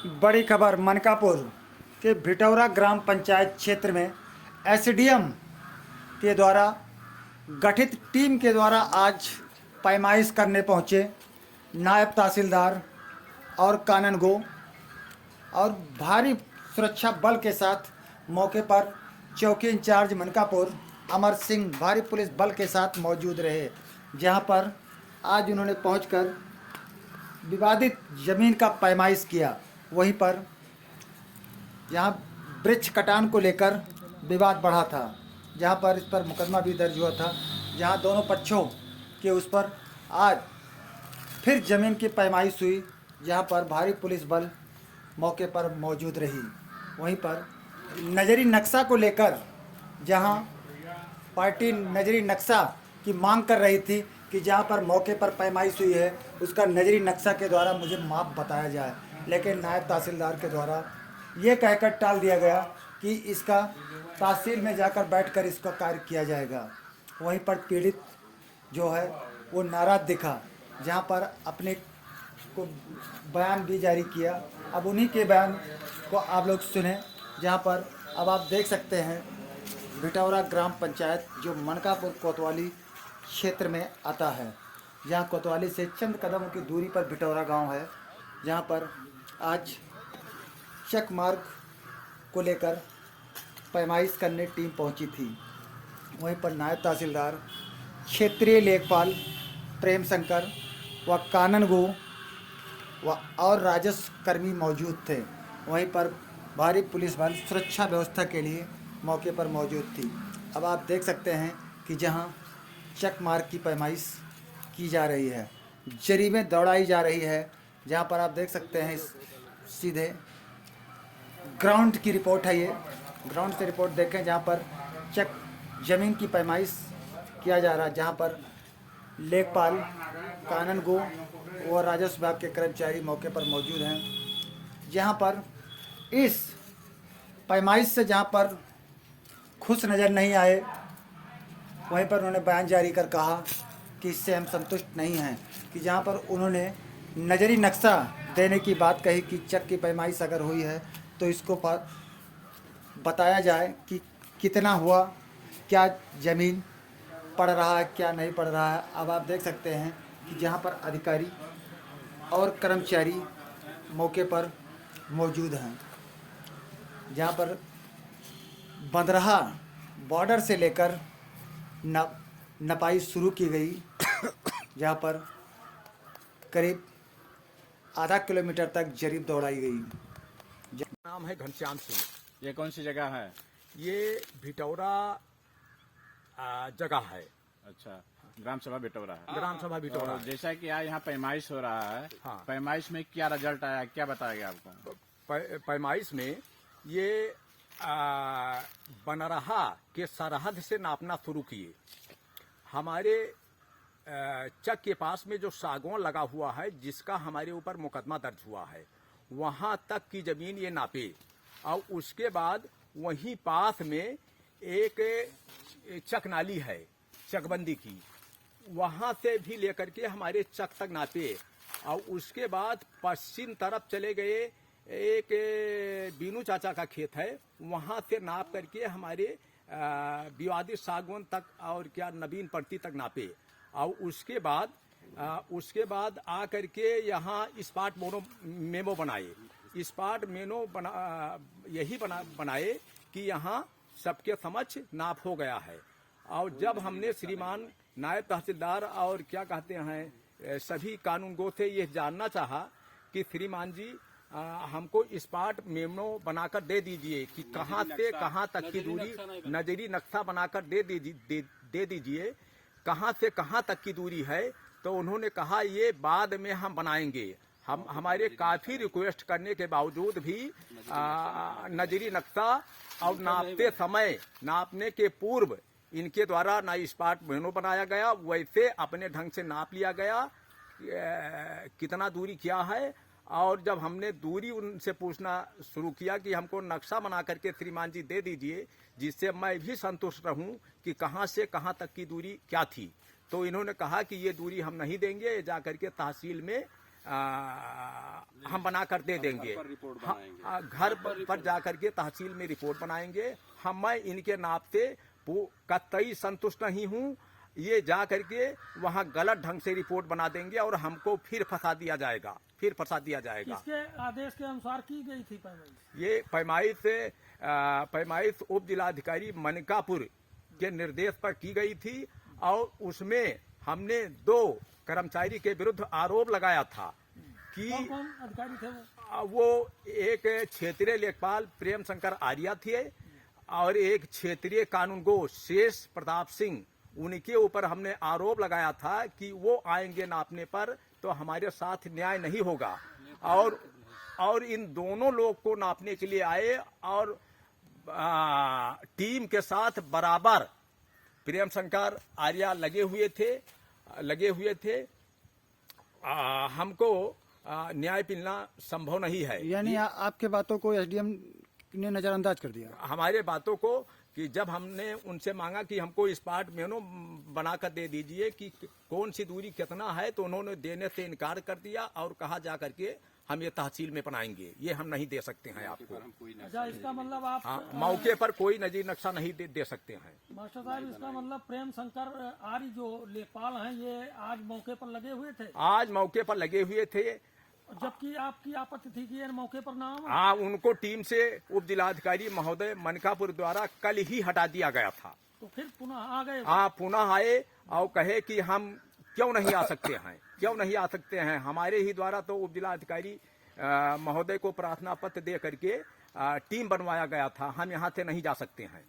बड़ी खबर मनकापुर के भिटौरा ग्राम पंचायत क्षेत्र में एसडीएम के द्वारा गठित टीम के द्वारा आज पैमाइश करने पहुंचे नायब तहसीलदार और काननगो और भारी सुरक्षा बल के साथ मौके पर चौकी इंचार्ज मनकापुर अमर सिंह भारी पुलिस बल के साथ मौजूद रहे, जहां पर आज उन्होंने पहुंचकर विवादित ज़मीन का पैमाइश किया। वहीं पर जहां वृक्ष कटान को लेकर विवाद बढ़ा था, जहां पर इस पर मुकदमा भी दर्ज हुआ था, जहां दोनों पक्षों के उस पर आज फिर ज़मीन की पैमाइश हुई, जहां पर भारी पुलिस बल मौके पर मौजूद रही। वहीं पर नजरी नक्शा को लेकर जहां पार्टी नजरी नक्शा की मांग कर रही थी कि जहां पर मौके पर पैमाइश हुई है उसका नजरी नक्शा के द्वारा मुझे माप बताया जाए, लेकिन नायब तहसीलदार के द्वारा ये कहकर टाल दिया गया कि इसका तहसील में जाकर बैठकर इसका कार्य किया जाएगा। वहीं पर पीड़ित जो है वो नाराज दिखा, जहां पर अपने को बयान भी जारी किया। अब उन्हीं के बयान को आप लोग सुने, जहां पर अब आप देख सकते हैं भिटौरा ग्राम पंचायत जो मनकापुर कोतवाली क्षेत्र में आता है, जहां कोतवाली से चंद कदमों की दूरी पर भिटौरा गांव है, जहां पर आज चक मार्ग को लेकर पैमाइश करने टीम पहुंची थी। वहीं पर नायब तहसीलदार, क्षेत्रीय लेखपाल प्रेम शंकर व काननगो व और राजस्व कर्मी मौजूद थे। वहीं पर भारी पुलिस बल सुरक्षा व्यवस्था के लिए मौके पर मौजूद थी। अब आप देख सकते हैं कि जहां चक मार्ग की पैमाइश की जा रही है, जरीबें दौड़ाई जा रही है, जहां पर आप देख सकते हैं सीधे ग्राउंड की रिपोर्ट है। ये ग्राउंड से रिपोर्ट देखें, जहां पर चक ज़मीन की पैमाइश किया जा रहा है, जहां पर लेखपाल काननगो और राजस्व विभाग के कर्मचारी मौके पर मौजूद हैं। जहां पर इस पैमाइश से जहां पर खुश नज़र नहीं आए, वहीं पर उन्होंने बयान जारी कर कहा कि इससे हम संतुष्ट नहीं हैं, कि जहां पर उन्होंने नजरी नक्शा देने की बात कही कि चक की पैमाइश अगर हुई है तो इसको बताया जाए कि कितना हुआ, क्या ज़मीन पड़ रहा है, क्या नहीं पड़ रहा है। अब आप देख सकते हैं कि जहां पर अधिकारी और कर्मचारी मौके पर मौजूद हैं, जहां पर बंदरहा बॉर्डर से लेकर नपाई शुरू की गई, जहां पर करीब आधा किलोमीटर तक जरीब दौड़ाई गई। नाम है घनश्याम सिंह। ये कौन सी जगह है? ये भिटौरा जगह है। अच्छा, ग्राम सभा भिटौरा है। ग्राम सभा भिटौरा तो जैसा कि यहाँ पैमाइश हो रहा है, हाँ। पैमाइश में क्या रिजल्ट आया, क्या बताया गया आपको? पैमाइश में ये बनरहा के सरहद से नापना शुरू किए। हमारे चक के पास में जो सागौन लगा हुआ है, जिसका हमारे ऊपर मुकदमा दर्ज हुआ है, वहां तक की जमीन ये नापे और उसके बाद वहीं पास में एक चक नाली है चकबंदी की, वहां से भी लेकर के हमारे चक तक नापे और उसके बाद पश्चिम तरफ चले गए। एक बीनू चाचा का खेत है, वहां से नाप करके हमारे विवादित सागौन तक और क्या नवीन पड़ती तक नापे और उसके बाद आ करके यहाँ स्पाट मेमो बनाए। स्पाट मेमो बनाए कि यहाँ सबके समक्ष नाप हो गया है। और जब हमने श्रीमान नायब तहसीलदार और क्या कहते हैं सभी कानूनगो से ये जानना चाहा कि श्रीमान जी हमको स्पाट मेमो बनाकर दे दीजिए कि कहाँ से कहाँ तक की दूरी, नजरी नक्शा बनाकर दे दीजिए कहाँ से कहाँ तक की दूरी है। तो उन्होंने कहा ये बाद में हम बनाएंगे। हमारे काफी रिक्वेस्ट करने के बावजूद भी नजरी नक्शा और नापते समय, नापने के पूर्व इनके द्वारा ना स्पाट मेमो बनाया गया, वैसे अपने ढंग से नाप लिया गया कितना दूरी क्या है। और जब हमने दूरी उनसे पूछना शुरू किया कि हमको नक्शा बना करके श्रीमान जी दे दीजिए जिससे मैं भी संतुष्ट रहूं कि कहां से कहां तक की दूरी क्या थी, तो इन्होंने कहा कि ये दूरी हम नहीं देंगे, जा करके तहसील में हम बना कर दे देंगे। घर पर जा करके तहसील में रिपोर्ट बनाएंगे। मैं इनके नाप से कतई संतुष्ट नहीं हूँ। ये जा करके वहाँ गलत ढंग से रिपोर्ट बना देंगे और हमको फिर फंसा दिया जाएगा। किसके आदेश के अनुसार की गई थी पैमाइश? ये पैमाइश उप जिलाधिकारी मनकापुर के निर्देश पर की गई थी और उसमें हमने 2 कर्मचारी के विरुद्ध आरोप लगाया था कि कौन अधिकारी थे वो एक क्षेत्रीय लेखपाल प्रेम शंकर आर्या थे और एक क्षेत्रीय कानूनगो शेष प्रताप सिंह। उनके ऊपर हमने आरोप लगाया था कि वो आएंगे नापने पर तो हमारे साथ न्याय नहीं होगा और इन दोनों लोग को नापने के लिए आए और टीम के साथ बराबर प्रेम शंकर आर्या लगे हुए थे। हमको न्याय मिलना संभव नहीं है। यानी आपके बातों को एसडीएम ने नजरअंदाज कर दिया? हमारे बातों को कि जब हमने उनसे मांगा कि हमको स्पॉट मेनू बनाकर दे दीजिए कि कौन सी दूरी कितना है, तो उन्होंने देने से इनकार कर दिया और कहा जा करके हम ये तहसील में बनाएंगे, ये हम नहीं दे सकते हैं आपको। अच्छा, इसका मतलब आप मौके पर कोई नजीर नक्शा नहीं दे सकते हैं। मास्टर साहब, इसका मतलब प्रेम शंकर आर्य जो लेखपाल हैं ये आज मौके पर लगे हुए थे? आज मौके पर लगे हुए थे, जबकि आपकी आपत्ति थी कि ये मौके पर ना हो। हाँ, उनको टीम से उप जिलाधिकारी महोदय मनकापुर द्वारा कल ही हटा दिया गया था। तो फिर पुनः आ गए? हाँ, पुनः आए और कहे कि हम क्यों नहीं आ सकते हैं। हमारे ही द्वारा तो उप जिलाधिकारी महोदय को प्रार्थना पत्र दे करके टीम बनवाया गया था। हम यहाँ से नहीं जा सकते हैं।